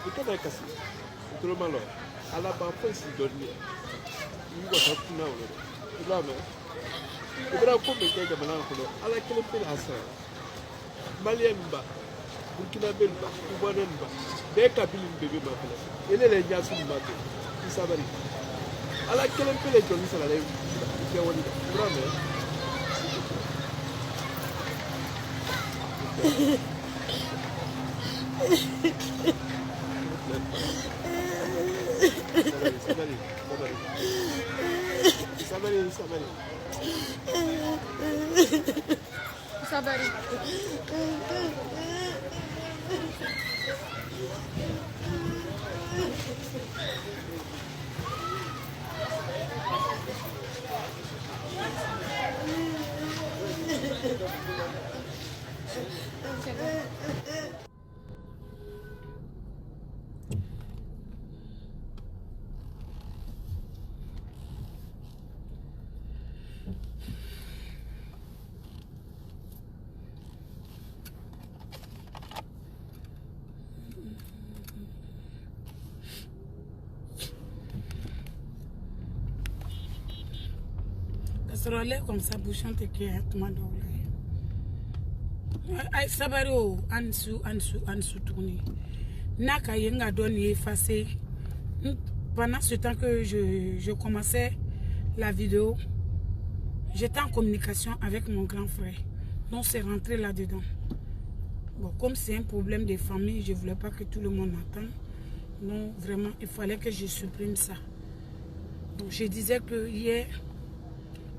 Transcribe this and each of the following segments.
Ika na kasi. Ito malo. Ala ba po si doni. Iwa sa kuna ulo. Ibame. Ibra ko me ke jamana ko. Ala kele pele asa. Malien ba. Burkina Belba, Ubanan ba. Be kabilin bebe ma pele. Ele le nyasu ba ke. Isabari. Ala kele pele joni sala le. Ke woni. Ibame. Sabari. Casserole comme ça bouchante qui est tout mal doublé. Ay sabaro ansu tourné. Naka yenga donne effacé. Pendant ce temps que je commençais la vidéo, j'étais en communication avec mon grand frère. Donc c'est rentré là-dedans. Bon, comme c'est un problème de famille, je ne voulais pas que tout le monde entende. Donc vraiment, il fallait que je supprime ça. Donc je disais que hier,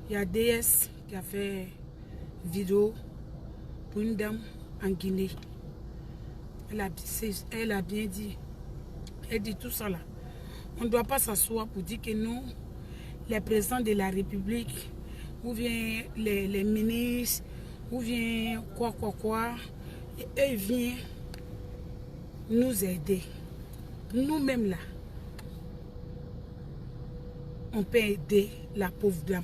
il y a DS qui a fait vidéo pour une dame en Guinée. Elle a bien dit. Elle dit tout ça là. On ne doit pas s'asseoir pour dire que nous, les présidents de la République, ou bien les ministres, ou bien quoi, et eux viennent nous aider. Nous-mêmes là, on peut aider la pauvre dame.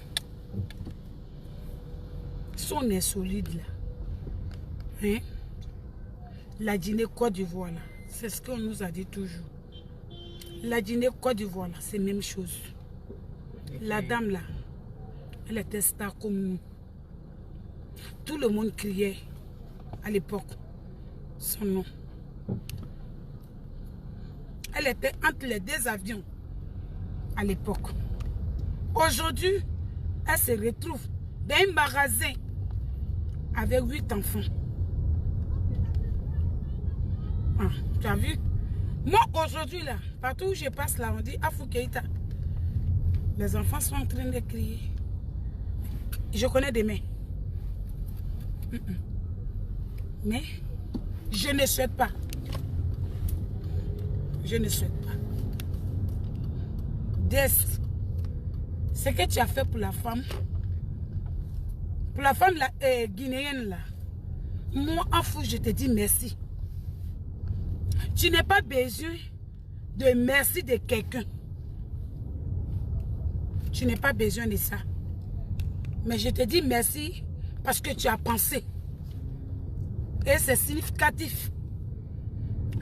Si on est solide là, hein? La Guinée-Côte d'Ivoire là, c'est ce qu'on nous a dit toujours. La Guinée-Côte d'Ivoire là, c'est la même chose. La dame là, elle était star comme nous. Tout le monde criait à l'époque son nom. Elle était entre les deux avions à l'époque. Aujourd'hui, elle se retrouve dans un magasin avec 8 enfants. Ah, tu as vu? Moi, aujourd'hui, là, partout où je passe, là, on dit Afou Keïta. Les enfants sont en train de crier. Je connais des mains. Mais, je ne souhaite pas. Je ne souhaite pas. Ce que tu as fait pour la femme là, guinéenne, là, moi, Afou, je te dis merci. Tu n'as pas besoin de merci de quelqu'un. Tu n'as pas besoin de ça. Mais je te dis merci parce que tu as pensé. Et c'est significatif.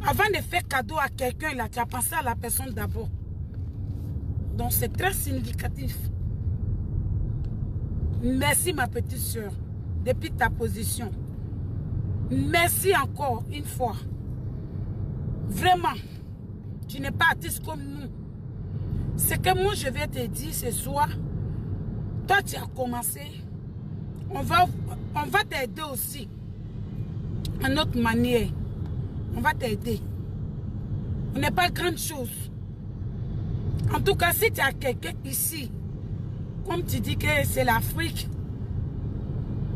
Avant de faire cadeau à quelqu'un, là, tu as pensé à la personne d'abord. Donc c'est très significatif. Merci ma petite soeur. Depuis ta position. Merci encore une fois. Vraiment, tu n'es pas artiste comme nous. Ce que moi je vais te dire ce soir, toi tu as commencé, on va t'aider aussi. À notre manière, on va t'aider. On n'est pas grande chose. En tout cas, si tu as quelqu'un ici, comme tu dis que c'est l'Afrique,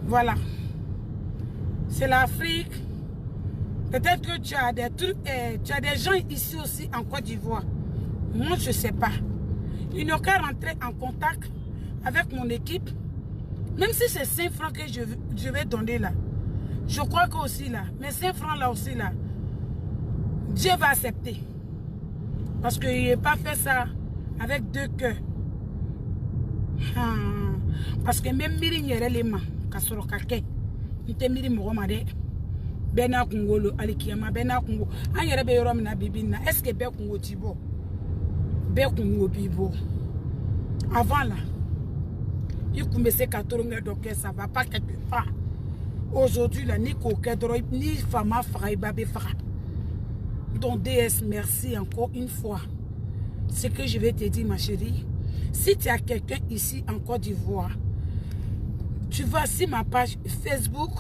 voilà. C'est l'Afrique. Peut-être que tu as des trucs, tu as des gens ici aussi en Côte d'Ivoire. Moi, je ne sais pas. Il n'y a qu'à rentrer en contact avec mon équipe. Même si c'est 5 francs que je vais donner là. Je crois que aussi là. Mais 5 francs là aussi là. Dieu va accepter. Parce qu'il n'a pas fait ça avec 2 cœurs. Parce que même Miri n'y les mains. Kasoro kake. N'était Miri Moromade. Bena Kungolo, Alikiyama, Bena Kungo. An yere be yorom na bibina. Est-ce que Be Kungo Tibo? Be Kungo Bibo. Avant là, il commençait qu'à tourner donc ça va pas quelque part. Aujourd'hui là, ni coquet ni fama fera babé fera. Donc DS, merci encore une fois. Ce que je vais te dire ma chérie, si tu as quelqu'un ici en Côte d'Ivoire, tu vas sur ma page Facebook.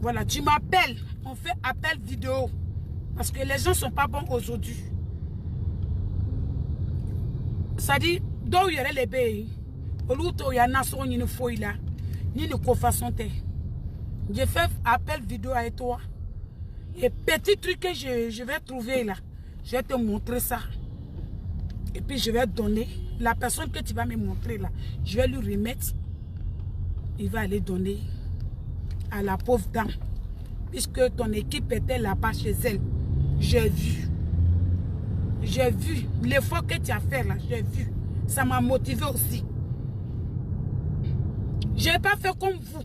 Voilà, tu m'appelles. On fait appel vidéo. Parce que les gens ne sont pas bons aujourd'hui. Ça dit, d'où il y aurait les bébés. Au lieu où il y a une fouille là. Ni une cofaçon. Je fais appel vidéo avec toi. Et petit truc que je vais trouver là. Je vais te montrer ça. Et puis je vais donner. La personne que tu vas me montrer là. Je vais lui remettre. Il va aller donner à la pauvre dame, puisque ton équipe était là-bas chez elle. J'ai vu l'effort que tu as fait là, j'ai vu, ça m'a motivé aussi. Je n'ai pas fait comme vous.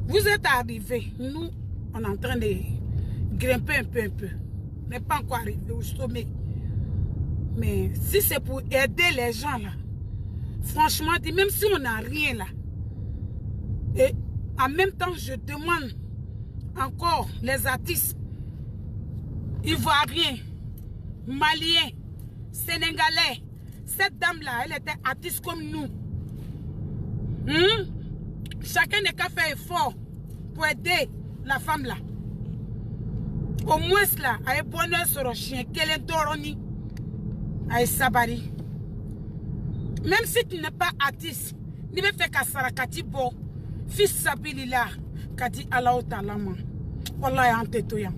Vous êtes arrivés, nous on est en train de grimper un peu, on n'est pas encore arrivé au sommet. Mais si c'est pour aider les gens là, franchement, même si on n'a rien là, et en même temps, je demande encore les artistes ivoiriens, maliens, sénégalais. Cette dame-là, elle était artiste comme nous. Chacun n'a qu'à faire effort pour aider la femme-là. Au moins, là, avec bonheur sur le chien, qu'elle est doroni, avec sabari. Même si tu n'es pas artiste, tu ne fais qu'à Sarakati Bo. Fils Sabilila, Kati Allah Talama. Wallah, en tétoyant.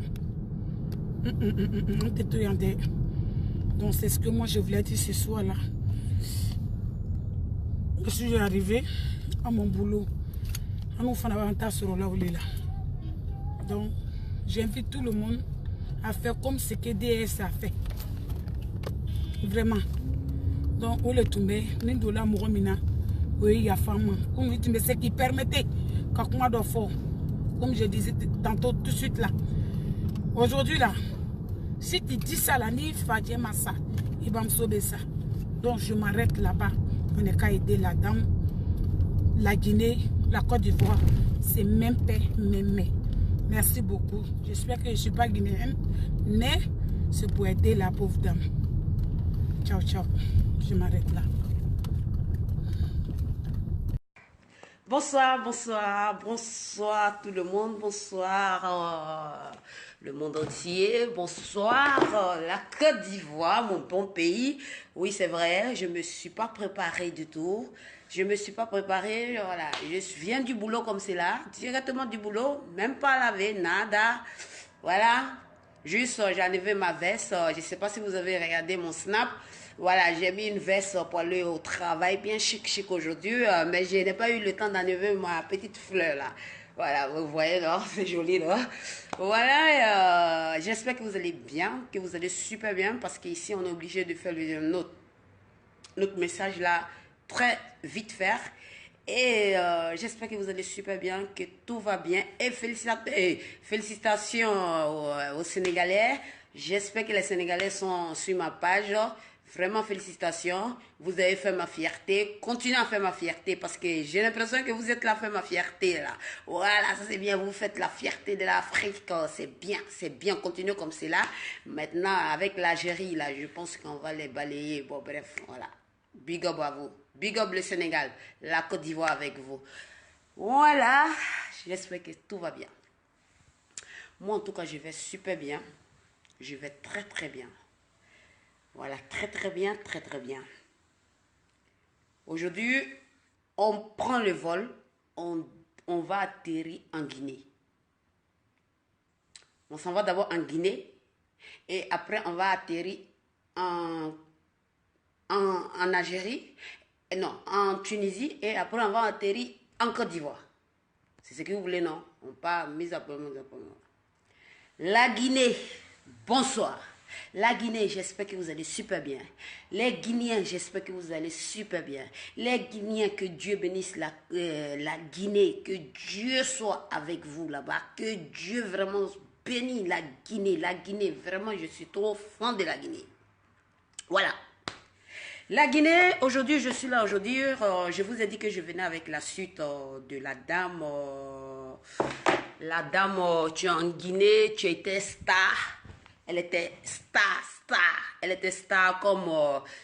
En tétoyant. Donc, c'est ce que moi je voulais dire ce soir-là. Je suis arrivé à mon boulot. Donc, j'invite tout le monde à faire comme ce que DS a fait. Vraiment. Donc, on le tombe, Nindola Mouromina. Oui, il y a femme. Comme tu me sais qui permettait quand moi de fort. Comme je disais tantôt tout de suite là. Aujourd'hui là, si tu dis ça là, ni Fadjema ça, il va me sauver ça. Donc je m'arrête là-bas. On est qu'à aider la dame, la Guinée, la Côte d'Ivoire. C'est même paix, même mai. Merci beaucoup. J'espère que je ne suis pas guinéenne, mais c'est pour aider la pauvre dame. Ciao, ciao. Je m'arrête là. Bonsoir, bonsoir, bonsoir tout le monde, bonsoir le monde entier, bonsoir la Côte d'Ivoire, mon bon pays. Oui, c'est vrai, je ne me suis pas préparée du tout. Je ne me suis pas préparée, voilà. Je viens du boulot comme c'est là, directement du boulot, même pas lavé, nada. Voilà, juste j'ai enlevé ma veste, je ne sais pas si vous avez regardé mon snap. Voilà, j'ai mis une veste pour aller au travail, bien chic aujourd'hui, mais je n'ai pas eu le temps d'enlever ma petite fleur là. Voilà, vous voyez là, c'est joli là. Voilà, j'espère que vous allez bien, que vous allez super bien, parce qu'ici on est obligé de faire notre message là très vite faire. Et j'espère que vous allez super bien, que tout va bien. Et félicitations aux Sénégalais. J'espère que les Sénégalais sont sur ma page. Vraiment félicitations, vous avez fait ma fierté, continuez à faire ma fierté parce que j'ai l'impression que vous êtes là, fait ma fierté là. Voilà, ça c'est bien, vous faites la fierté de l'Afrique, c'est bien, continuez comme c'est là. Maintenant avec l'Algérie là, je pense qu'on va les balayer, bon bref, voilà. Big up à vous, big up le Sénégal, la Côte d'Ivoire avec vous. Voilà, j'espère que tout va bien. Moi en tout cas je vais super bien, je vais très bien. Voilà, très bien, très bien. Aujourd'hui, on prend le vol, on va atterrir en Guinée. On s'en va d'abord en Guinée et après on va atterrir en Algérie, non, en Tunisie et après on va atterrir en Côte d'Ivoire. C'est ce que vous voulez, non? On part mise à point. La Guinée, bonsoir. La Guinée, j'espère que vous allez super bien. Les Guinéens, j'espère que vous allez super bien. Les Guinéens, que Dieu bénisse la Guinée, que Dieu soit avec vous là-bas, que Dieu vraiment bénisse la Guinée. La Guinée, vraiment, je suis trop fan de la Guinée. Voilà. La Guinée, aujourd'hui, je suis là aujourd'hui. Je vous ai dit que je venais avec la suite de la dame. La dame, tu es en Guinée, tu étais star. Elle était star. Elle était star comme,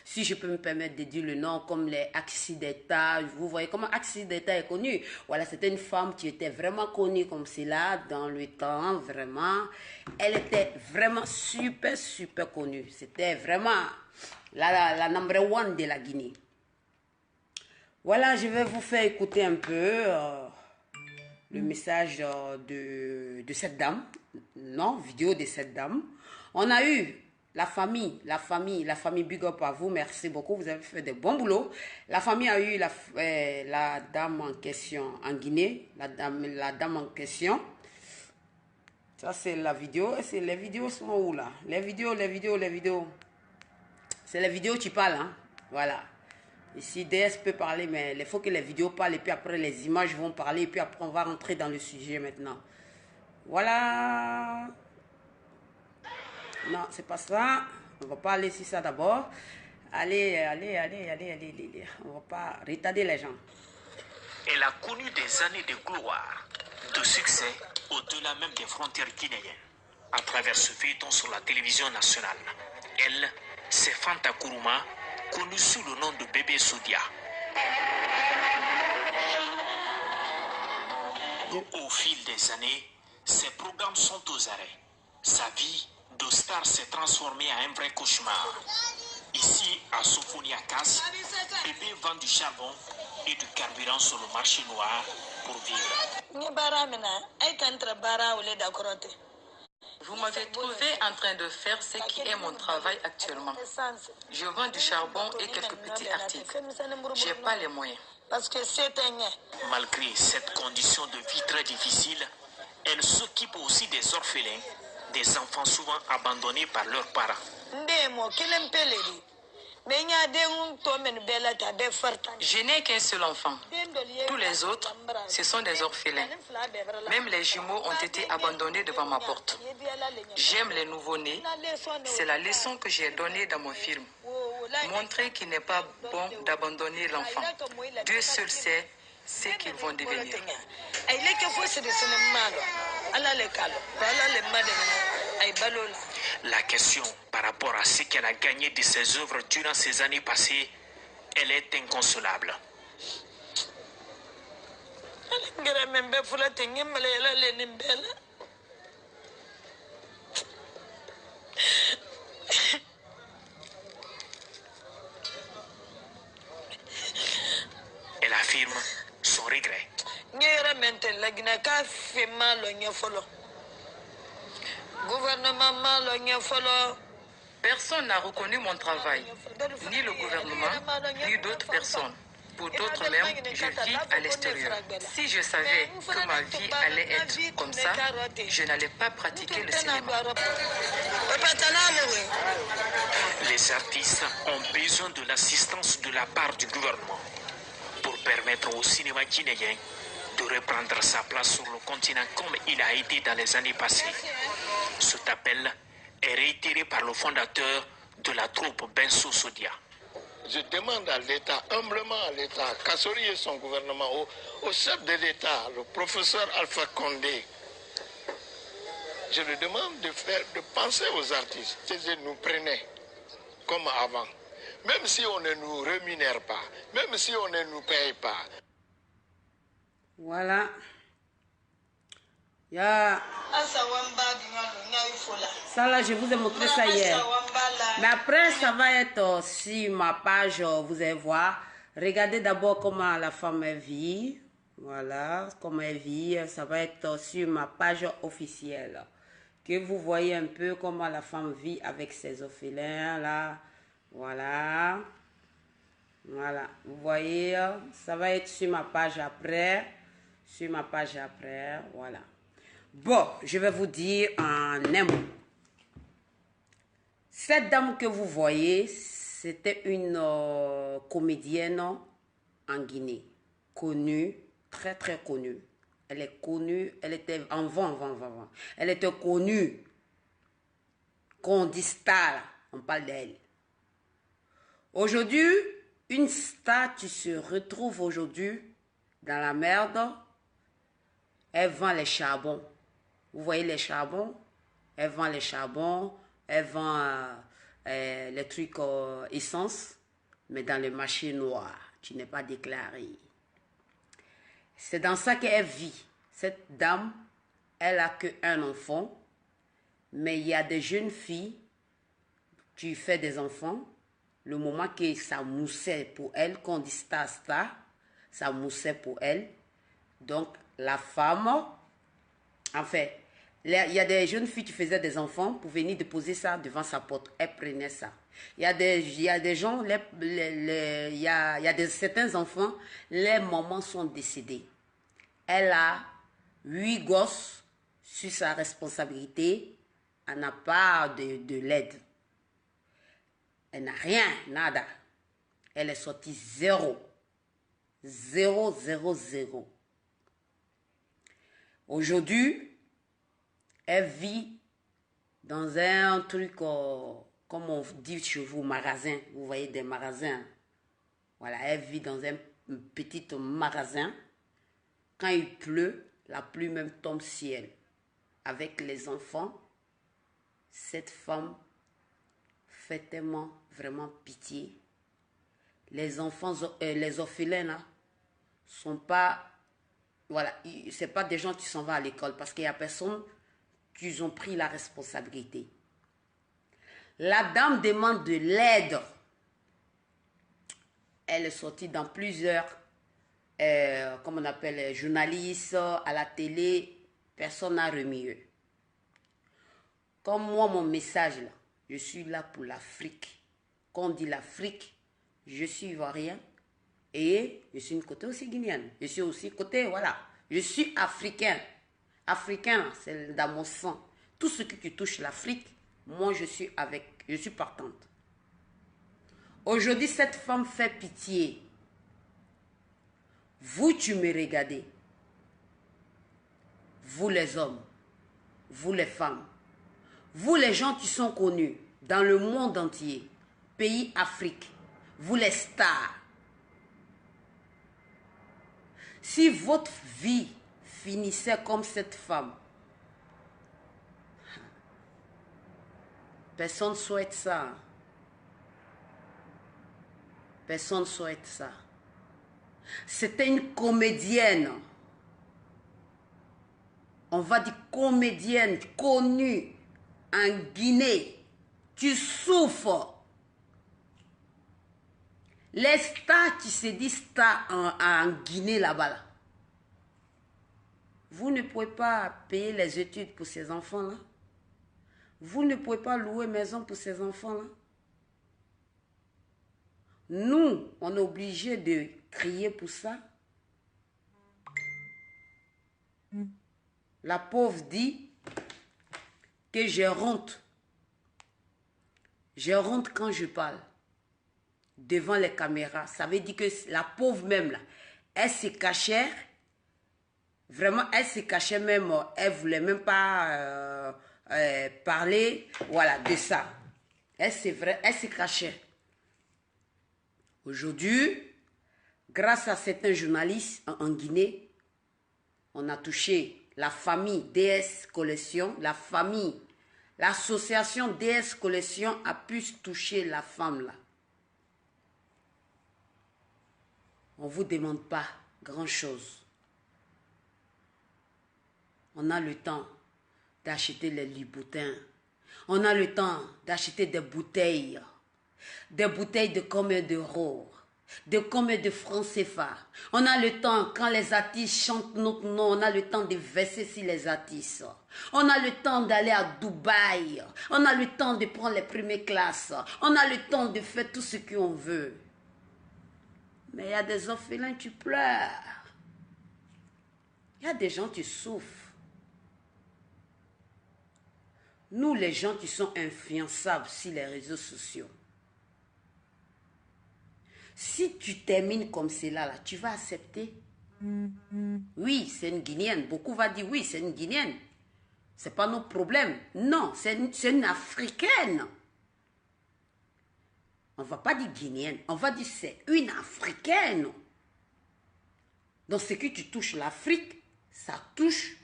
si je peux me permettre de dire le nom, comme les Accidenta. Vous voyez comment Accidenta est connue. Voilà, c'était une femme qui était vraiment connue comme cela dans le temps, vraiment. Elle était vraiment super connue. C'était vraiment la number one de la Guinée. Voilà, je vais vous faire écouter un peu le message de cette dame. Non, vidéo de cette dame. On a eu la famille, big up à vous, merci beaucoup, vous avez fait de bons boulots. La famille a eu la dame en question en Guinée, la dame en question. Ça c'est la vidéo, et les vidéos sont où là? Les vidéos. C'est les vidéos qui parlent, hein? Voilà. Ici, DS peut parler, mais il faut que les vidéos parlent, et puis après les images vont parler, et puis après on va rentrer dans le sujet maintenant. Voilà. Non, c'est pas ça. On va pas aller sur ça d'abord. Allez. On va pas retarder les gens. Elle a connu des années de gloire, de succès, au-delà même des frontières guinéennes. À travers ce feuilleton sur la télévision nationale, elle, c'est Fanta Kourouma, connue sous le nom de Bébé Soudia. Au fil des années, ses programmes sont aux arrêts. Sa vie de star s'est transformée en un vrai cauchemar. Ici, à Sofoniakas, Bébé vend du charbon et du carburant sur le marché noir pour vivre. Vous m'avez trouvé en train de faire ce qui est mon travail actuellement. Je vends du charbon et quelques petits articles. Je n'ai pas les moyens. Malgré cette condition de vie très difficile, elle s'occupe aussi des orphelins, des enfants souvent abandonnés par leurs parents. Je n'ai qu'un seul enfant. Tous les autres, ce sont des orphelins. Même les jumeaux ont été abandonnés devant ma porte. J'aime les nouveau-nés. C'est la leçon que j'ai donnée dans mon film. Montrer qu'il n'est pas bon d'abandonner l'enfant. Dieu seul sait ce qu'ils vont devenir. La question par rapport à ce qu'elle a gagné de ses œuvres durant ces années passées, elle est inconsolable. Elle affirme son regret. Personne n'a reconnu mon travail, ni le gouvernement, ni d'autres personnes. Pour d'autres même, je vis à l'extérieur. Si je savais que ma vie allait être comme ça, je n'allais pas pratiquer le cinéma. Les artistes ont besoin de l'assistance de la part du gouvernement pour permettre au cinéma guinéen de reprendre sa place sur le continent comme il a été dans les années passées. Cet appel est réitéré par le fondateur de la troupe Benso Soudia. Je demande à l'État, humblement à l'État, Kassori et son gouvernement, au chef de l'État, le professeur Alpha Condé, je lui demande de penser aux artistes, qu'ils nous prenaient comme avant. Même si on ne nous rémunère pas, même si on ne nous paye pas. Voilà. Ça là, je vous ai montré ça hier. Mais après, ça va être sur ma page, vous allez voir. Regardez d'abord comment la femme vit. Voilà, comment elle vit. Ça va être sur ma page officielle. Que vous voyez un peu comment la femme vit avec ses orphelins là. Voilà. Voilà. Vous voyez, ça va être sur ma page après. Sur ma page après. Voilà. Bon, je vais vous dire en un mot. Cette dame que vous voyez, c'était une comédienne en Guinée, connue, très très connue. Elle est connue, elle était avant. Elle était connue. Quand on dit star, là, on parle d'elle. Aujourd'hui, une star, tu se retrouves aujourd'hui dans la merde. Elle vend les charbons. Vous voyez les charbons? Elle vend les charbons, elle vend les trucs essence, mais dans le marché noir. Tu n'es pas déclaré. C'est dans ça qu'elle vit. Cette dame, elle a qu'un enfant, mais il y a des jeunes filles, tu fais des enfants, le moment que ça moussait pour elle, quand on dit star, ça moussait pour elle. Donc, la femme, en fait, il y a des jeunes filles qui faisaient des enfants pour venir déposer ça devant sa porte. Elle prenait ça. Il y a des gens, il y a certains enfants, les mamans sont décédées. Elle a 8 gosses sur sa responsabilité. Elle n'a pas de l'aide. Elle n'a rien, nada. Elle est sortie 0. 0, 0, 0. Aujourd'hui, elle vit dans un truc, comme on dit chez vous, magasin. Vous voyez des magasins. Voilà, elle vit dans un petit magasin. Quand il pleut, la pluie même tombe sur elle. Avec les enfants, cette femme fait tellement, vraiment pitié. Les enfants, les orphelins, là, sont pas... Voilà, c'est pas des gens qui s'en vont à l'école parce qu'il y a personne qui ont pris la responsabilité. La dame demande de l'aide. Elle est sortie dans plusieurs, comme on appelle, journalistes, à la télé. Personne n'a remis eux. Comme moi, mon message, là, je suis là pour l'Afrique. Quand on dit l'Afrique, je suis ivoirien et je suis une côté aussi guinéenne. Je suis aussi côté, voilà, je suis africain. Africain, c'est dans mon sang. Tout ce qui touche l'Afrique, moi je suis partante. Aujourd'hui, cette femme fait pitié. Vous, tu me regardez. Vous les hommes, vous les femmes, vous les gens qui sont connus dans le monde entier, pays Afrique, vous les stars. Si votre vie finissait comme cette femme, personne ne souhaite ça. Personne ne souhaite ça. C'était une comédienne. On va dire comédienne connue en Guinée. Tu souffres. Les stars qui se disent stars en Guinée là-bas. Là. Vous ne pouvez pas payer les études pour ces enfants-là. Vous ne pouvez pas louer maison pour ces enfants-là. Nous, on est obligé de crier pour ça. La pauvre dit que j'ai honte. J'ai honte quand je parle devant les caméras. Ça veut dire que la pauvre même, là, elle se cachait. Vraiment, elle se cachait même. Elle ne voulait même pas parler, voilà, de ça. Elle se cachait. Aujourd'hui, grâce à certains journalistes en Guinée, on a touché la famille DS Collection, la famille, l'association DS Collection a pu toucher la femme là. On ne vous demande pas grand-chose. On a le temps d'acheter les liboutins. On a le temps d'acheter des bouteilles. Des bouteilles de combien d'euros? De combien de francs CFA? On a le temps, quand les artistes chantent notre nom, on a le temps de verser sur les artistes. On a le temps d'aller à Dubaï. On a le temps de prendre les premières classes. On a le temps de faire tout ce qu'on veut. Mais il y a des orphelins qui pleurent. Il y a des gens qui souffrent. nous les gens qui sont influençables sur les réseaux sociaux, si tu termines comme cela, là, tu vas accepter? Oui, c'est une Guinéenne. Beaucoup vont dire oui, c'est une Guinéenne. Ce n'est pas nos problèmes. Non, c'est une Africaine. On ne va pas dire Guinéenne, on va dire c'est une Africaine. Donc ce que tu touches l'Afrique, ça touche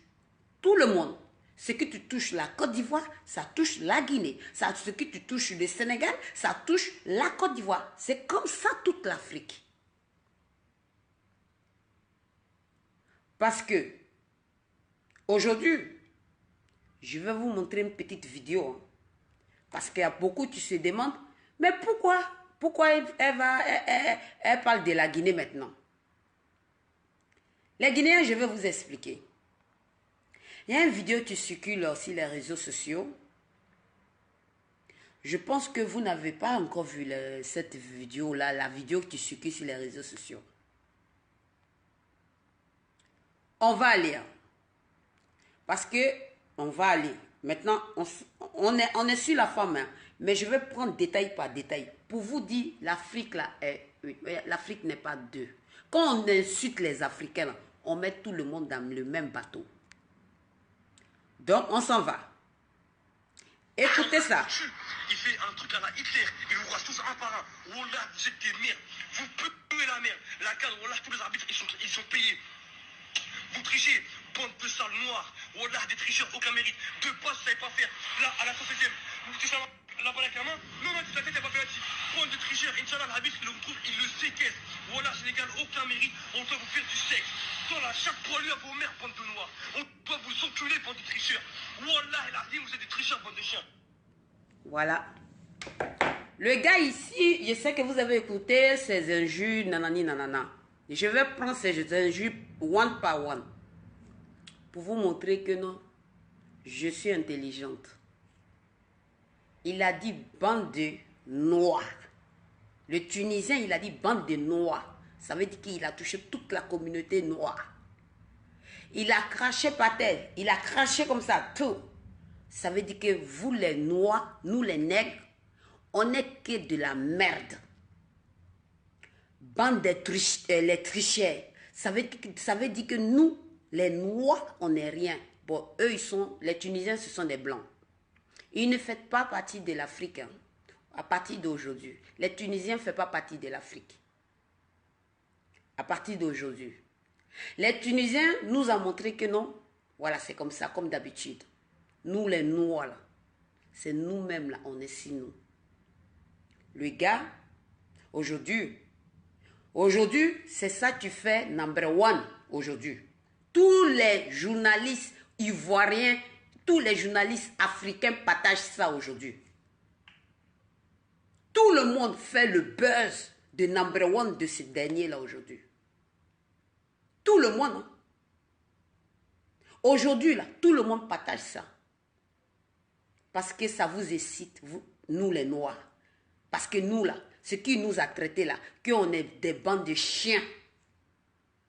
tout le monde. Ce que tu touches la Côte d'Ivoire, ça touche la Guinée. Ce que tu touches le Sénégal, ça touche la Côte d'Ivoire. C'est comme ça toute l'Afrique. Parce que, aujourd'hui, je vais vous montrer une petite vidéo. Hein, parce qu'il y a beaucoup qui se demandent, mais pourquoi elle parle de la Guinée maintenant? Les Guinéens, je vais vous expliquer. Il y a une vidéo qui circule sur les réseaux sociaux. Je pense que vous n'avez pas encore vu cette vidéo-là, la vidéo qui circule sur les réseaux sociaux. On va aller. Parce que on va aller. Maintenant, on est sur la femme. Hein, mais je vais prendre détail par détail. Pour vous dire, l'Afrique là est une. L'Afrique n'est pas deux. Quand on insulte les Africains, là, on met tout le monde dans le même bateau. Donc, on s'en va. Écoutez ça. Il fait un truc à la Hitler. Il vous rase tous un par un. Wallah, vous êtes des merdes. Vous puez la merde. La cadre, Wallah, tous les arbitres, ils sont payés. Vous trichez. Bande de sales noirs. Wallah, des tricheurs, aucun mérite. Deux passes, vous savez pas faire. Là, à la 107e, vous touchez la balle avec la main. Non, non, la tête, elle pas fait là-dessus. Bande de tricheurs. Inch'Allah, l'arbitre, il le retrouve, il le séquestre. Wallah, Sénégal, aucun mérite. On doit vous faire du sexe. Dans la chaque poilu à vos mères, bande de noirs. On doit vous enculer, bande de tricheurs. Wallah, elle a dit, vous êtes des tricheurs, bande de chiens. Voilà. Le gars ici, je sais que vous avez écouté ces injures, nanani, nanana. Je vais prendre ces injures one par one. Pour vous montrer que non, je suis intelligente. Il a dit bande de noirs. Le Tunisien, il a dit bande de noirs. Ça veut dire qu'il a touché toute la communauté noire. Il a craché par terre. Il a craché comme ça, tout. Ça veut dire que vous les noirs, nous les nègres, on n'est que de la merde. Bande de les tricheurs. Ça veut dire que nous, les noirs, on n'est rien. Bon, eux, les Tunisiens, ce sont des blancs. Ils ne font pas partie de l'Afrique. Hein, à partir d'aujourd'hui. Les Tunisiens ne font pas partie de l'Afrique. À partir d'aujourd'hui. Les Tunisiens nous ont montré que non. Voilà, c'est comme ça, comme d'habitude. Nous, les noirs, là, c'est nous-mêmes, là, on est si nous. Le gars, aujourd'hui, c'est ça que tu fais number one, aujourd'hui. Tous les journalistes ivoiriens, tous les journalistes africains partagent ça aujourd'hui. Tout le monde fait le buzz de number one de ce dernier-là aujourd'hui. Tout le monde. Hein? Aujourd'hui, là, tout le monde partage ça. Parce que ça vous excite, nous les Noirs. Parce que nous, là, ce qui nous a traités, là, qu'on est des bandes de chiens.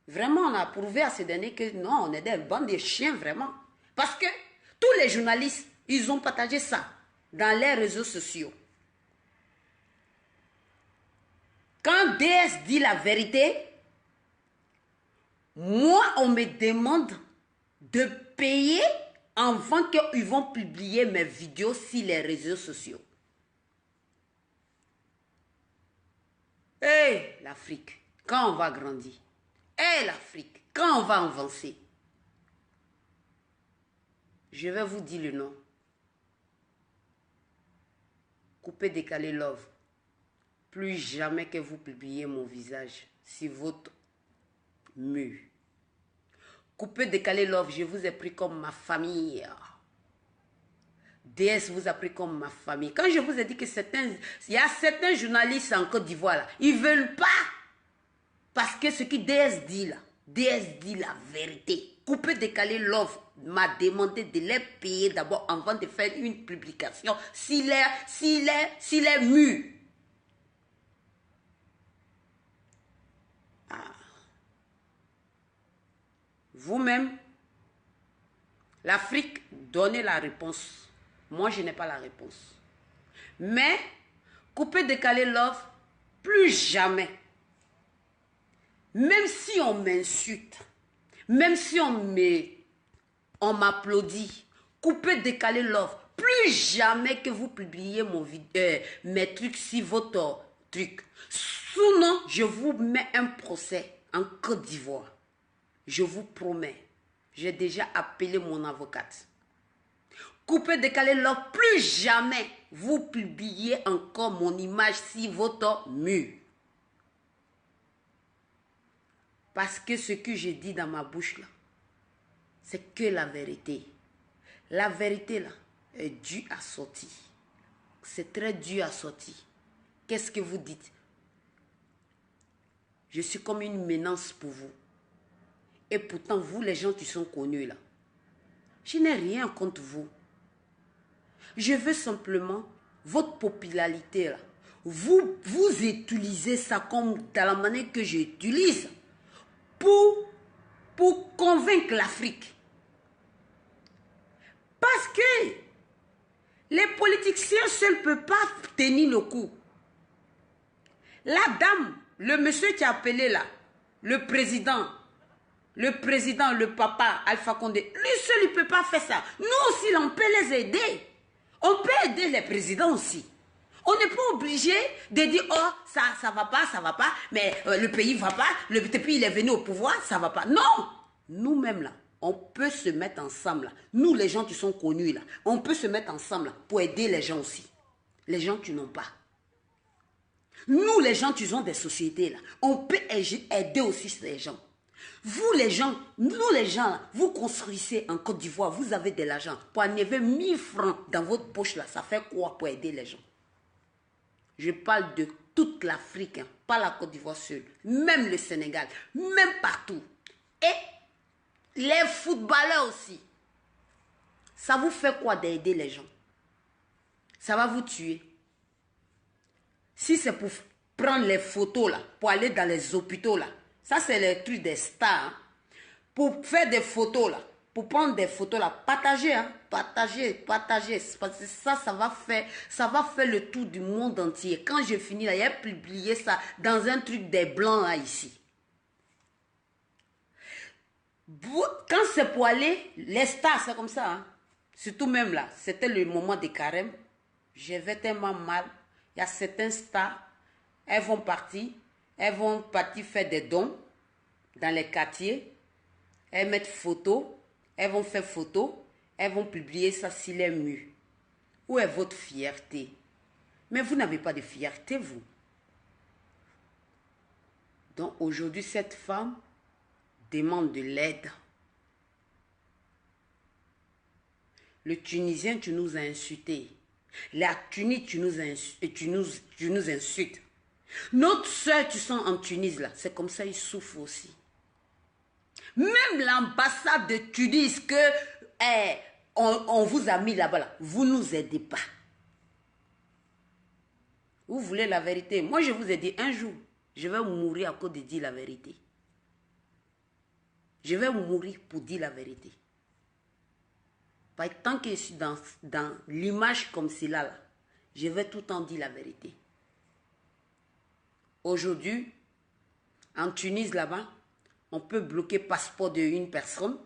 Vraiment, on a prouvé à ces derniers que non, on est des bandes de chiens, vraiment. Parce que tous les journalistes, ils ont partagé ça dans les réseaux sociaux. Quand DS dit la vérité, moi, on me demande de payer avant qu'ils vont publier mes vidéos sur les réseaux sociaux. Hé, l'Afrique, quand on va grandir? Hé, l'Afrique, quand on va avancer? Je vais vous dire le nom. Coupez, décaler, love. Plus jamais que vous publiez mon visage sur votre mur. Coupez, décaler, love, je vous ai pris comme ma famille. DS vous a pris comme ma famille. Quand je vous ai dit que il y a certains journalistes en Côte d'Ivoire, là, ils ne veulent pas. Parce que ce que DS dit là, DS dit la vérité. Coupez, décaler, love m'a demandé de les payer d'abord avant de faire une publication s'il est mûr. Ah. Vous-même, l'Afrique, donnez la réponse. Moi, je n'ai pas la réponse. Mais, couper, décaler l'offre, plus jamais. Même si on m'insulte, même si on m'applaudit, couper, décaler l'offre, plus jamais que vous publiez mes trucs sur votre truc. Sinon, je vous mets un procès en Côte d'Ivoire. Je vous promets. J'ai déjà appelé mon avocate. Coupez, décalez l'offre, plus jamais vous publiez encore mon image sur votre mur. Parce que ce que j'ai dit dans ma bouche là, c'est que la vérité. La vérité là est due à sortir. C'est très dur à sortir. Qu'est-ce que vous dites? Je suis comme une menace pour vous. Et pourtant, vous les gens qui sont connus là, je n'ai rien contre vous. Je veux simplement votre popularité là. Vous utilisez ça comme dans la manière que j'utilise pour convaincre l'Afrique. Parce que les politiciens seuls ne peuvent pas tenir le coup. La dame, le monsieur qui a appelé là, le président, le papa Alpha Condé, lui seul il ne peut pas faire ça. Nous aussi, on peut les aider. On peut aider les présidents aussi. On n'est pas obligé de dire, oh, ça va pas, mais le pays ne va pas, depuis il est venu au pouvoir, ça va pas. Non! Nous-mêmes là, on peut se mettre ensemble là. Nous les gens qui sont connus là, on peut se mettre ensemble là pour aider les gens aussi. Les gens qui n'ont pas. Nous les gens qui ont des sociétés là, on peut aider aussi les gens. Vous les gens, nous les gens là, vous construisez en Côte d'Ivoire, vous avez de l'argent. Pour enlever 1000 francs dans votre poche là, ça fait quoi pour aider les gens? Je parle de toute l'Afrique, hein, pas la Côte d'Ivoire seule, même le Sénégal, même partout. Et les footballeurs aussi. Ça vous fait quoi d'aider les gens? Ça va vous tuer. Si c'est pour prendre les photos là, pour aller dans les hôpitaux là, ça c'est le truc des stars. Hein. Pour faire des photos là, pour prendre des photos là, partagez, hein, partagez. Parce que ça va faire le tour du monde entier. Quand j'ai fini là, il a publié ça dans un truc des blancs là ici. Quand c'est pour aller, les stars, c'est comme ça. Hein. Surtout même là, c'était le moment de carême. J'avais tellement mal. Il y a certains stars, elles vont partir faire des dons dans les quartiers. Elles mettent photos, elles vont faire photos, elles vont publier ça sur les murs. Où est votre fierté? Mais vous n'avez pas de fierté, vous. Donc aujourd'hui, cette femme demande de l'aide. Le Tunisien, tu nous as insultés. La Tunisie, tu nous insultes. Notre soeur, tu sens en Tunisie, là, c'est comme ça, ils souffrent aussi. Même l'ambassade de Tunis que on vous a mis là-bas, là, vous ne nous aidez pas. Vous voulez la vérité? Moi, je vous ai dit, un jour, je vais mourir à cause de dire la vérité. Je vais mourir pour dire la vérité. Tant que je suis dans l'image comme celle-là, là, je vais tout le temps dire la vérité. Aujourd'hui, en Tunisie, là-bas, on peut bloquer le passeport d'une personne.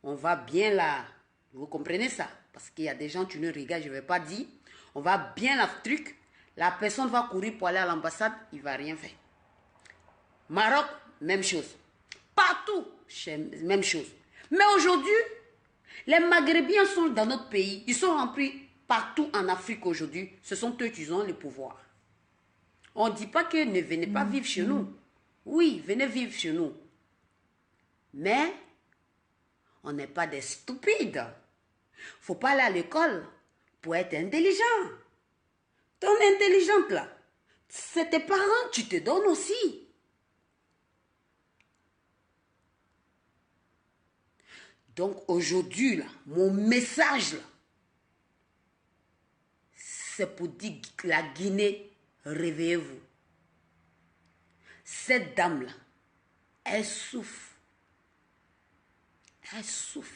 On va bien là. Vous comprenez ça? Parce qu'il y a des gens, tu ne regardes, je ne vais pas dire. On va bien la truc. La personne va courir pour aller à l'ambassade, il ne va rien faire. Maroc, même chose. Partout, même chose. Mais aujourd'hui, les Maghrébiens sont dans notre pays. Ils sont remplis partout en Afrique aujourd'hui. Ce sont eux qui ont le pouvoir. On ne dit pas que ne venez pas vivre chez nous. Oui, venez vivre chez nous. Mais, on n'est pas des stupides. Il ne faut pas aller à l'école pour être intelligent. Ton intelligente là, c'est tes parents, tu te donnes aussi. Donc aujourd'hui, là, mon message, là, c'est pour dire la Guinée, réveillez-vous. Cette dame-là, elle souffre. Elle souffre.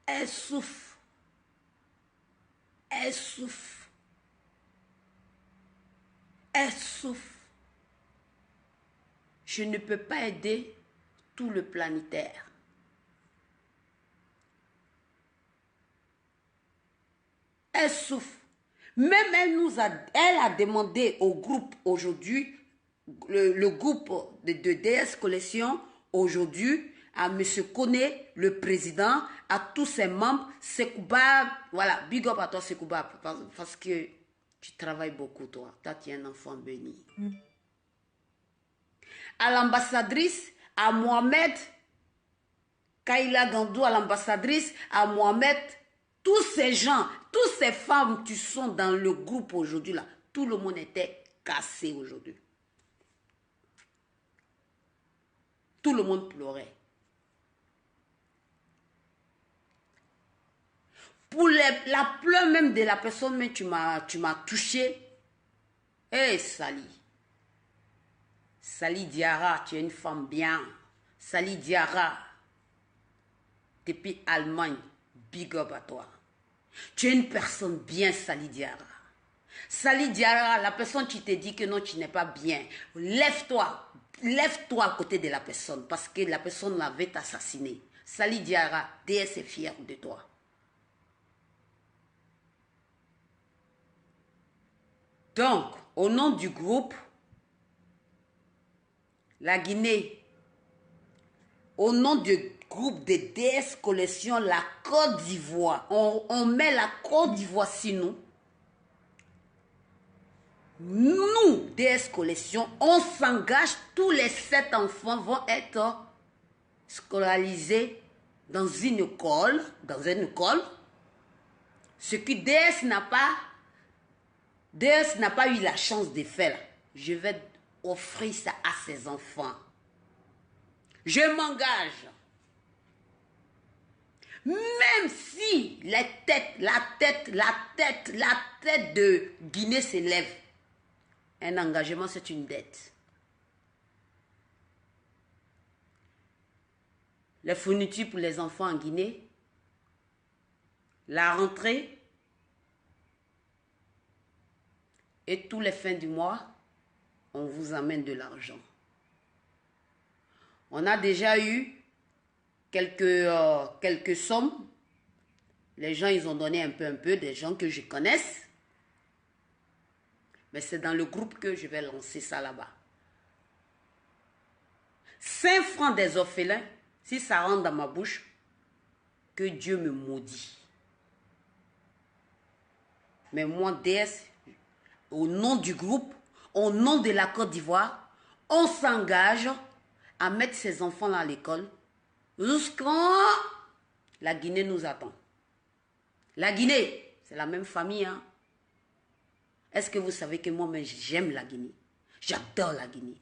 Elle souffre Elle souffre. Elle souffre. Je ne peux pas aider tout le planétaire. Elle souffre. Même elle a demandé au groupe aujourd'hui, le groupe de DS Collection aujourd'hui, à M. Kone, le président, à tous ses membres, Sekouba, voilà, big up à toi Sekouba, parce que tu travailles beaucoup toi, tu es un enfant béni. À l'ambassadrice, à Mohamed, Kaila Gandou, à l'ambassadrice, à Mohamed, tous ces gens, toutes ces femmes qui sont dans le groupe aujourd'hui là, tout le monde était cassé aujourd'hui. Tout le monde pleurait. Pour la pleure même de la personne, mais tu m'as touché. Hé, Sali. Sali Diarra, tu es une femme bien. Sali Diarra. Depuis Allemagne, big up à toi. Tu es une personne bien, Sali Diarra. Sali Diarra, la personne qui te dit que non, tu n'es pas bien. Lève-toi. Lève-toi à côté de la personne parce que la personne l'avait assassiné. Sali Diarra, DS est fier de toi. Donc, au nom du groupe, la Guinée, au nom du groupe de DS Collection, la Côte d'Ivoire, on met la Côte d'Ivoire sur nous. Nous, DS Collection, on s'engage, tous les 7 enfants vont être scolarisés dans une école, ce que DS n'a pas eu la chance de faire. Je vais offrir ça à ses enfants. Je m'engage. Même si la tête de Guinée s'élève, un engagement, c'est une dette. Les fournitures pour les enfants en Guinée, la rentrée, et tous les fins du mois, on vous amène de l'argent. On a déjà eu quelques sommes. Les gens, ils ont donné un peu, des gens que je connaisse. Mais c'est dans le groupe que je vais lancer ça là-bas. 5 francs des orphelins, si ça rentre dans ma bouche, que Dieu me maudit. Mais moi, DS, au nom du groupe, au nom de la Côte d'Ivoire, on s'engage à mettre ces enfants-là à l'école jusqu'en la Guinée nous attend. La Guinée, c'est la même famille, hein. Est-ce que vous savez que moi-même, j'aime la Guinée? J'adore la Guinée.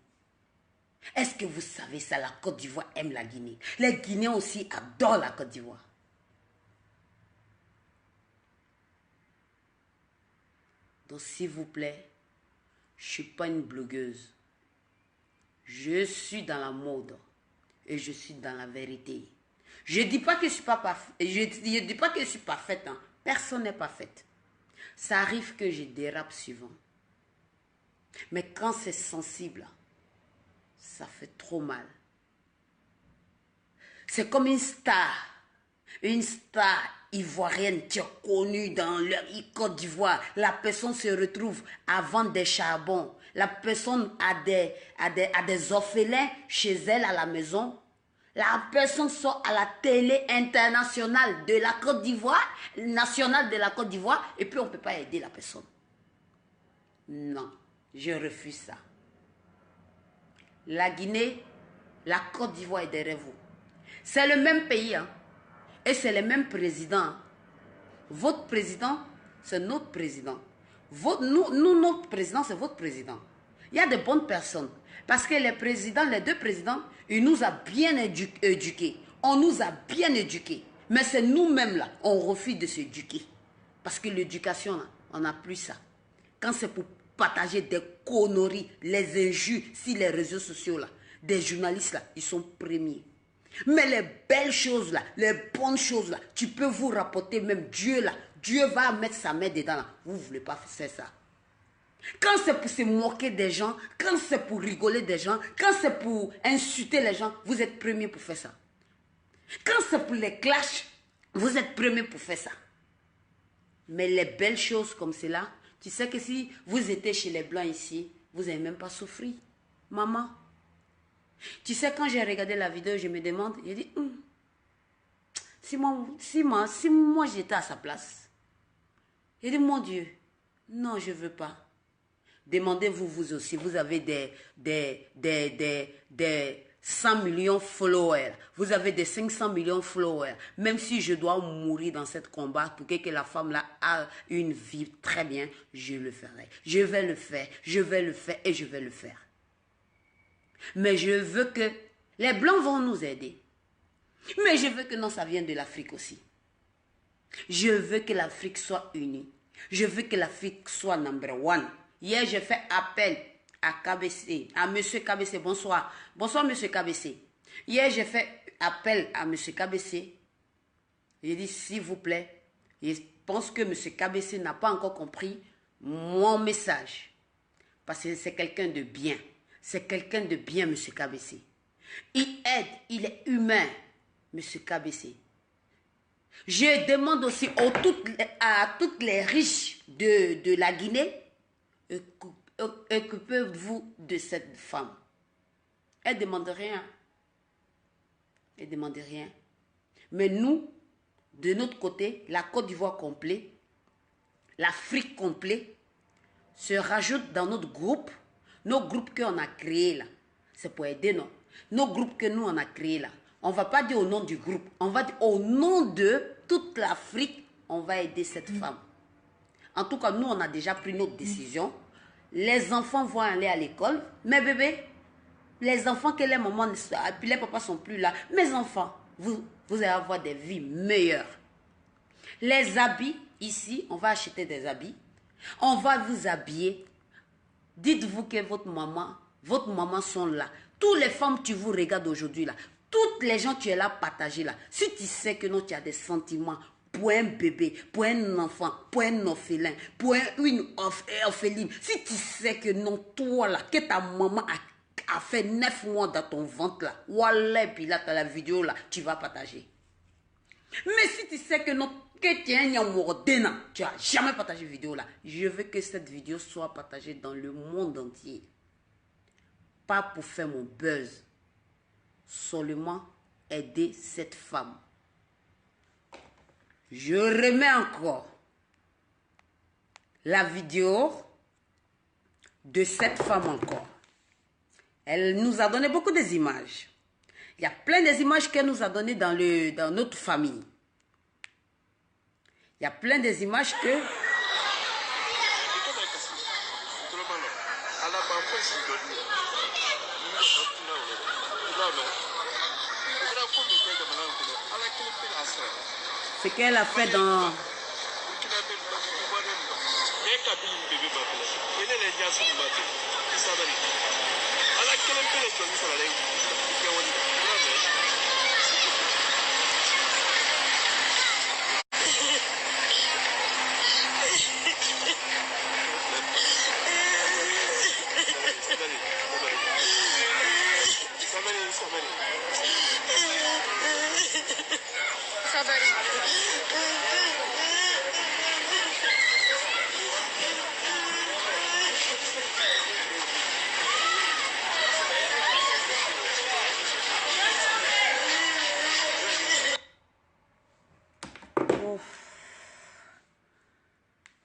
Est-ce que vous savez ça? La Côte d'Ivoire aime la Guinée. Les Guinéens aussi adorent la Côte d'Ivoire. Donc, s'il vous plaît, je ne suis pas une blogueuse. Je suis dans la mode et je suis dans la vérité. Je ne dis pas que je ne dis pas que je suis parfaite. Hein. Personne n'est parfaite. Ça arrive que je dérape souvent. Mais quand c'est sensible, ça fait trop mal. C'est comme une star ivoirienne qui est connue dans la Côte d'Ivoire. La personne se retrouve à vendre des charbons. La personne a des orphelins chez elle à la maison. La personne sort à la télé internationale de la Côte d'Ivoire, nationale de la Côte d'Ivoire, et puis on ne peut pas aider la personne. Non, je refuse ça. La Guinée, la Côte d'Ivoire est derrière vous. C'est le même pays, hein, et c'est le même président. Votre président, c'est notre président. Notre président, c'est votre président. Il y a de bonnes personnes. Parce que les deux présidents, ils nous ont bien éduqués. On nous a bien éduqués. Mais c'est nous-mêmes là, on refuse de s'éduquer. Parce que l'éducation, là, on n'a plus ça. Quand c'est pour partager des conneries, les injures sur les réseaux sociaux, là, des journalistes, là, ils sont premiers. Mais les belles choses, là, les bonnes choses, là, tu peux vous rapporter même Dieu, là. Dieu va mettre sa main dedans là. Vous ne voulez pas faire ça. Quand c'est pour se moquer des gens, quand c'est pour rigoler des gens, quand c'est pour insulter les gens, vous êtes premiers pour faire ça. Quand c'est pour les clashs, vous êtes premiers pour faire ça. Mais les belles choses comme cela, tu sais que si vous étiez chez les Blancs ici, vous n'avez même pas souffert. Maman, tu sais, quand j'ai regardé la vidéo, je me demande, j'ai dit, si moi j'étais à sa place, j'ai dit, mon Dieu, non, je ne veux pas. Demandez-vous vous aussi, vous avez des 100 millions de followers, vous avez des 500 millions de followers. Même si je dois mourir dans ce combat pour que la femme là a une vie très bien, je le ferai. Je vais le faire, je vais le faire et je vais le faire. Mais je veux que les Blancs vont nous aider. Mais je veux que non, ça vienne de l'Afrique aussi. Je veux que l'Afrique soit unie. Je veux que l'Afrique soit number one. Hier, j'ai fait appel à KBC, à Monsieur KBC. Bonsoir. Bonsoir, Monsieur KBC. Hier, j'ai fait appel à Monsieur KBC. J'ai dit, s'il vous plaît, je pense que Monsieur KBC n'a pas encore compris mon message. Parce que c'est quelqu'un de bien. C'est quelqu'un de bien, Monsieur KBC. Il aide, il est humain, Monsieur KBC. Je demande aussi à toutes les riches de la Guinée, occupez-vous de cette femme. Elle ne demande rien. Elle ne demande rien. Mais nous, de notre côté, la Côte d'Ivoire complet, l'Afrique complet, se rajoute dans notre groupe, nos groupes qu'on a créés là. C'est pour aider, non? Nos groupes que nous on a créés là. On ne va pas dire au nom du groupe, on va dire au nom de toute l'Afrique, on va aider cette femme. En tout cas, nous, on a déjà pris notre décision. Les enfants vont aller à l'école. Mais bébé, les enfants que les mamans et puis les papas ne sont plus là. Mes enfants, vous allez avoir des vies meilleures. Les habits, ici, on va acheter des habits. On va vous habiller. Dites-vous que votre maman sont là. Toutes les femmes que tu vous regardes aujourd'hui là, toutes les gens que tu es là partagés là, si tu sais que non, tu as des sentiments pour un bébé, pour un enfant, pour un orphelin, pour une orpheline, si tu sais que non, toi là, que ta maman a fait 9 mois dans ton ventre là, voilà, puis là, tu as la vidéo là, tu vas partager. Mais si tu sais que non, que tu es un yamordena, tu n'as jamais partagé cette vidéo là, je veux que cette vidéo soit partagée dans le monde entier. Pas pour faire mon buzz, seulement aider cette femme. Je remets encore la vidéo de cette femme encore. Elle nous a donné beaucoup d'images. Il y a plein d'images qu'elle nous a données dans notre famille. Il y a plein d'images que... Ce qu'elle a fait dans...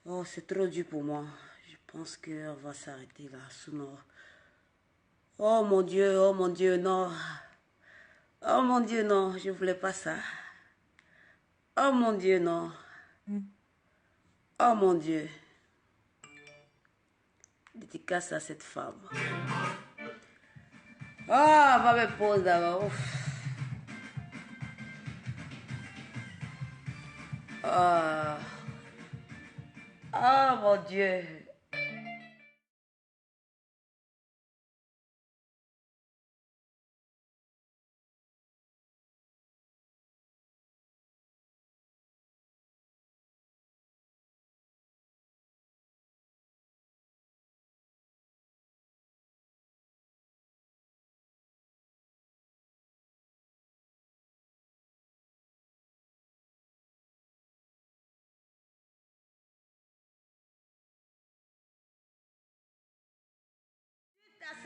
Oh, c'est trop dur pour moi. Je pense qu'on va s'arrêter là. Sinon... Oh mon Dieu, non. Oh mon Dieu, non, je voulais pas ça. Oh mon Dieu, non. Oh mon Dieu. Dédicace à cette femme. Ah, va me poser d'abord. Ah. Oh mon Dieu.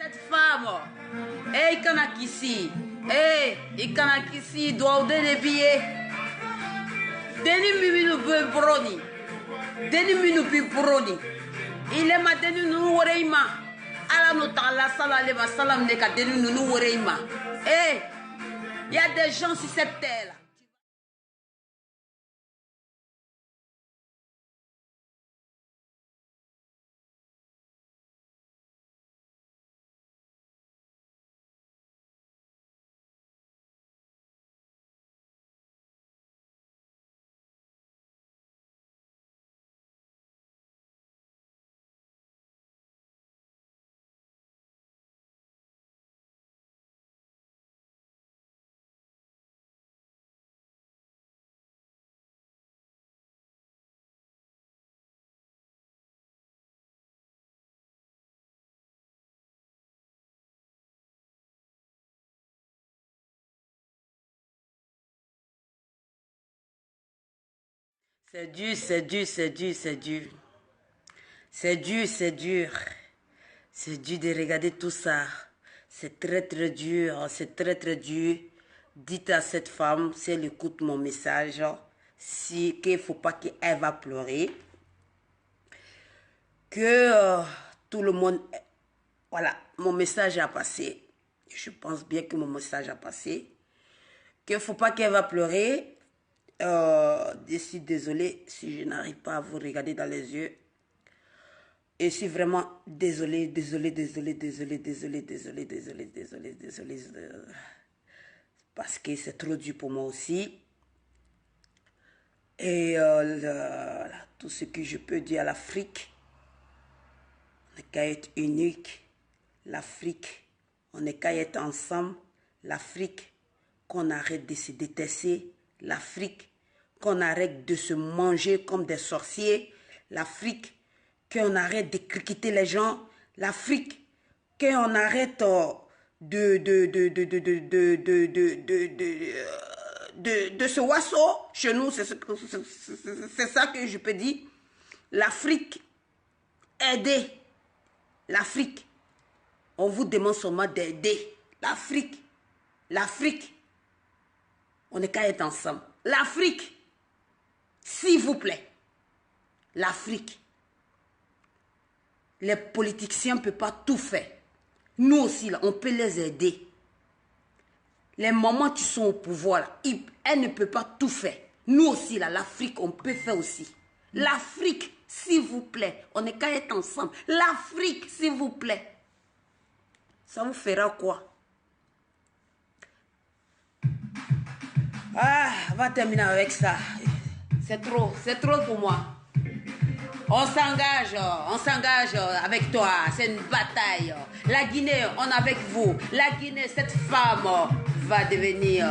cette femme. Eh, Ikanakisi. Eh, Ikanakisi doit donner des billets. Deni miminu broni. Deni minu broni. Il est ma deni nous oreima. Ala no tala sala le salam de ka deni nous oreima. Eh, il y a des gens sur cette terre. C'est dur, c'est dur, c'est dur, c'est dur. C'est dur, c'est dur. C'est dur de regarder tout ça. C'est très, très dur. C'est très, très dur. Dites à cette femme, si elle écoute mon message, qu'il ne faut pas qu'elle va pleurer. Que tout le monde... Voilà, mon message a passé. Je pense bien que mon message a passé. Qu'il ne faut pas qu'elle va pleurer. Je suis désolée si je n'arrive pas à vous regarder dans les yeux. Et je suis vraiment désolée. Parce que c'est trop dur pour moi aussi. Et tout ce que je peux dire à l'Afrique, on n'est qu'à être unique. L'Afrique, on n'est qu'à être ensemble. L'Afrique, qu'on arrête de se détester. L'Afrique, qu'on arrête de se manger comme des sorciers. L'Afrique, qu'on arrête de criqueter les gens. L'Afrique, qu'on arrête de ce oiseau. Chez nous, c'est ça que je peux dire. L'Afrique, aidez. L'Afrique, on vous demande seulement d'aider. L'Afrique, on n'est qu'à être ensemble. L'Afrique, s'il vous plaît, l'Afrique, les politiciens ne peuvent pas tout faire. Nous aussi, là, on peut les aider. Les mamans qui sont au pouvoir, là, elles ne peuvent pas tout faire. Nous aussi, là, l'Afrique, on peut faire aussi. L'Afrique, s'il vous plaît, on n'est qu'à être ensemble. L'Afrique, s'il vous plaît. Ça vous fera quoi? Ah, on va terminer avec ça. C'est trop pour moi. On s'engage avec toi. C'est une bataille. La Guinée, on est avec vous. La Guinée, cette femme va devenir...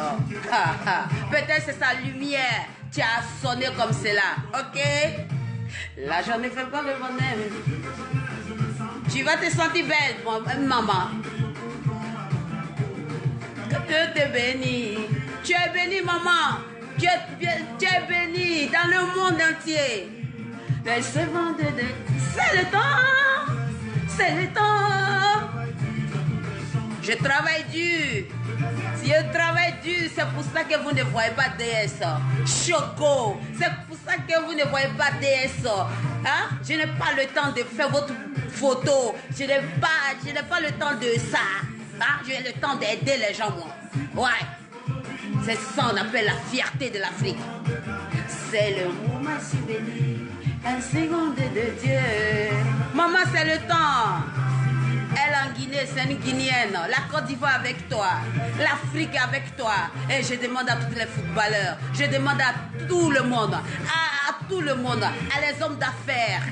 Peut-être c'est sa lumière qui a sonné comme cela. Ok? L'argent ne fait pas le bonheur. Tu vas te sentir belle, maman. Que Dieu te bénisse. Tu es bénie, maman. Tu es bénie dans le monde entier. C'est le temps. C'est le temps. Je travaille dur. Si je travaille dur, c'est pour ça que vous ne voyez pas DS. Choco. C'est pour ça que vous ne voyez pas DS. Hein? Je n'ai pas le temps de faire votre photo. Je n'ai pas le temps de ça. Hein? J'ai le temps d'aider les gens, moi. Ouais. C'est ça qu'on appelle la fierté de l'Afrique. C'est le moment si béni, un second de Dieu. Maman, c'est le temps. Elle en Guinée, c'est une Guinéenne. La Côte d'Ivoire avec toi. L'Afrique avec toi. Et je demande à tous les footballeurs. Je demande à tout le monde. À tout le monde. À les hommes d'affaires.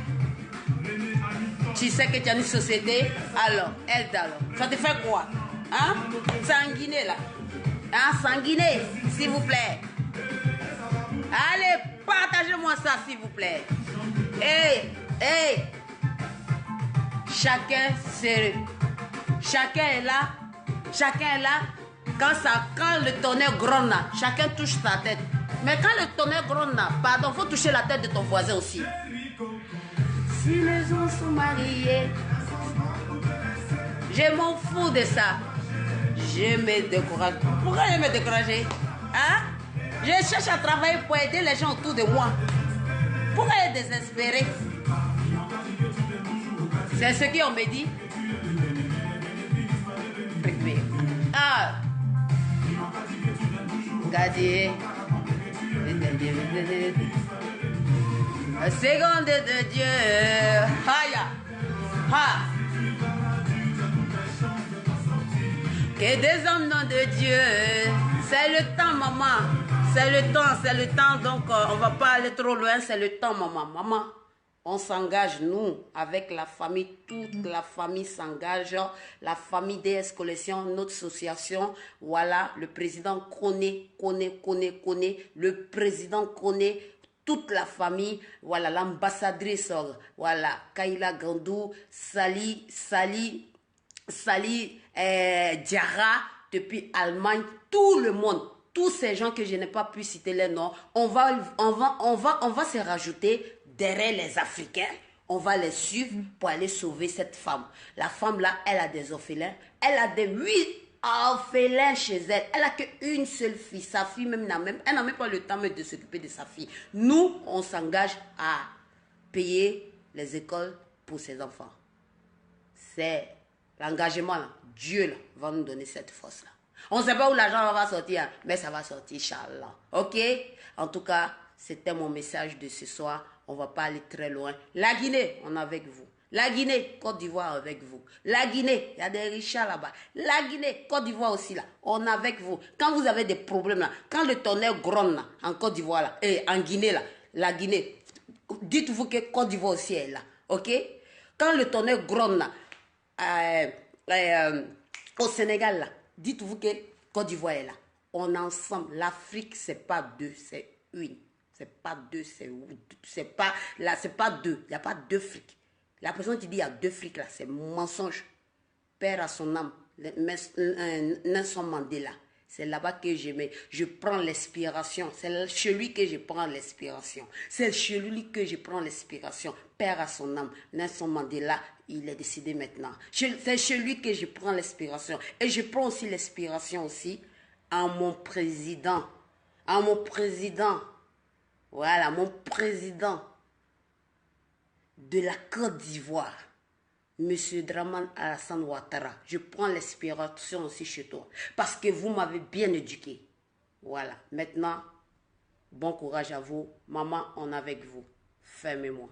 Tu sais que tu as une société. Alors, aide alors. Ça te fait quoi? Hein? C'est en Guinée là. Hein, sanguiné, s'il vous plaît. Allez, partagez-moi ça, s'il vous plaît. Hey. Chacun est là. Quand le tonnerre gronde, chacun touche sa tête. Mais quand le tonnerre gronde, pardon, faut toucher la tête de ton voisin aussi. Si les gens sont mariés, Je m'en fous de ça. Je me décourage. Pourquoi je me décourager? Hein? Je cherche à travailler pour aider les gens autour de moi. Pourquoi être désespéré? C'est ce qu'on me dit. Ah! Regardez. La seconde de Dieu. Haya. Ha. Que des hommes nom de Dieu. C'est le temps, maman. C'est le temps. Donc, on va pas aller trop loin. C'est le temps, maman. Maman, on s'engage, nous, avec la famille. Toute la famille s'engage. La famille DS Collection, notre association. Voilà, le président connaît. Le président connaît. Toute la famille, voilà, l'ambassadrice, voilà, Kaila Gandou, Sali Diarra, depuis Allemagne, tout le monde, tous ces gens que je n'ai pas pu citer les noms, on va se rajouter derrière les Africains, on va les suivre pour aller sauver cette femme. La femme là, elle a des orphelins, elle a des 8 orphelins chez elle. Elle n'a qu'une seule fille. Sa fille elle n'a même pas le temps de s'occuper de sa fille. Nous, on s'engage à payer les écoles pour ses enfants. C'est l'engagement là. Dieu là, va nous donner cette force là. On ne sait pas où l'argent va sortir, mais ça va sortir, Inch'Allah. Ok? En tout cas, c'était mon message de ce soir. On ne va pas aller très loin. La Guinée, on est avec vous. La Guinée, Côte d'Ivoire avec vous. La Guinée, il y a des richards là-bas. La Guinée, Côte d'Ivoire aussi là. On est avec vous. Quand vous avez des problèmes là, quand le tonnerre gronde là, en Côte d'Ivoire là, et en Guinée là, la Guinée, dites-vous que Côte d'Ivoire aussi est là. Ok? Quand le tonnerre gronde là, au Sénégal là, dites-vous que Côte d'Ivoire est là. On est ensemble. L'Afrique, c'est pas deux, c'est une. C'est pas deux, c'est pas là, c'est pas deux. Il n'y a pas deux frics. La personne qui dit il y a deux frics là, c'est mensonge. Père à son âme, Nelson Mandela. C'est là-bas que je prends l'inspiration. C'est chez lui que je prends l'inspiration. C'est chez lui que je prends l'inspiration. Père à son âme, Nelson Mandela, il est décédé maintenant. C'est chez lui que je prends l'inspiration. Et je prends aussi l'inspiration aussi à mon président. À mon président. Voilà, mon président de la Côte d'Ivoire, M. Dramane Alassane Ouattara. Je prends l'inspiration aussi chez toi, parce que vous m'avez bien éduqué. Voilà, maintenant, bon courage à vous. Maman, on est avec vous. Fermez-moi.